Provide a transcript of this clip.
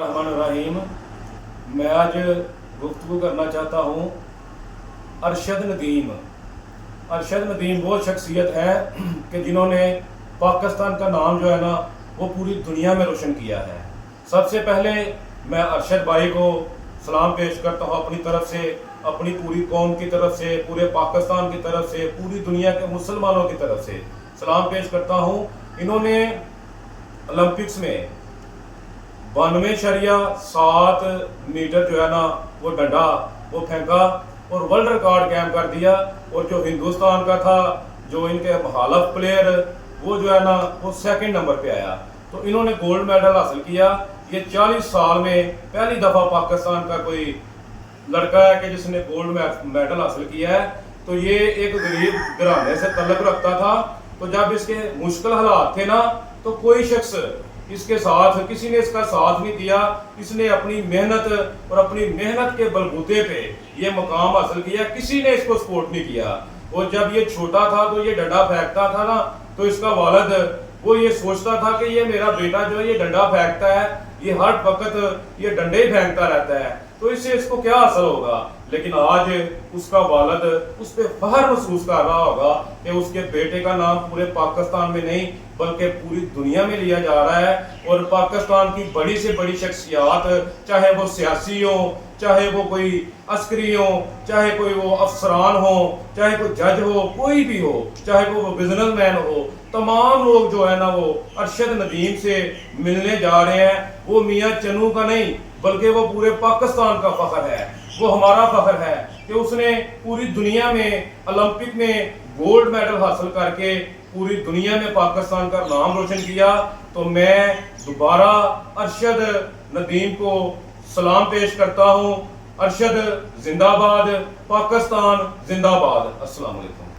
रहीम। मैं आज गुफ्तगू करना चाहता हूँ अरशद नदीम। अरशद नदीम वो शख्सियत है कि जिन्होंने पाकिस्तान का नाम जो है ना वो पूरी दुनिया में रोशन किया है। सबसे पहले मैं अरशद भाई को सलाम पेश करता हूँ अपनी तरफ से, अपनी पूरी कौम की तरफ से, पूरे पाकिस्तान की तरफ से, पूरी दुनिया के मुसलमानों की तरफ से सलाम पेश करता हूँ। इन्होंने ओलंपिक्स में 92.7 मीटर जो है ना वो डंडा वो फेंका और वर्ल्ड रिकॉर्ड कायम कर दिया। और जो हिंदुस्तान का था, जो इनके मुखालफ प्लेयर, वो जो है ना वो सेकंड नंबर पे आया। तो इन्होंने गोल्ड मेडल हासिल किया। ये 40 साल में पहली दफ़ा पाकिस्तान का कोई लड़का है कि जिसने गोल्ड मेडल हासिल किया है। तो ये एक गरीब घराने से तल्लुक़ रखता था। तो जब इसके मुश्किल हालात थे ना तो कोई शख्स इसके साथ, किसी ने इसका साथ नहीं दिया। इसने अपनी मेहनत और अपनी मेहनत के बलबूते पे ये मुकाम हासिल किया। किसी ने इसको सपोर्ट नहीं किया। और जब ये छोटा था तो ये डंडा फेंकता था ना, तो इसका वालिद वो ये सोचता था कि ये मेरा बेटा जो है ये डंडा फेंकता है, ये हर वक्त ये डंडे ही फेंकता रहता है, तो इससे इसको क्या हासिल होगा। लेकिन आज उसका वालिद उस पर फख्र महसूस कर रहा होगा कि उसके बेटे का नाम पूरे पाकिस्तान में नहीं बल्कि पूरी दुनिया में लिया जा रहा है। और पाकिस्तान की बड़ी से बड़ी शख्सियत, चाहे वो सियासी हो, चाहे वो कोई अस्करी हो, चाहे कोई वो अफसरान हो, चाहे कोई जज हो, कोई भी हो, चाहे वो बिजनेसमैन हो, तमाम लोग जो है ना वो अरशद नदीम से मिलने जा रहे हैं। वो मियाँ चन्नू का नहीं बल्कि वो पूरे पाकिस्तान का फख्र है, वो हमारा फख्र है कि उसने पूरी दुनिया में ओलंपिक में गोल्ड मेडल हासिल करके पूरी दुनिया में पाकिस्तान का नाम रोशन किया। तो मैं दोबारा अरशद नदीम को सलाम पेश करता हूँ। अरशद जिंदाबाद, पाकिस्तान जिंदाबाद। अस्सलाम वालेकुम।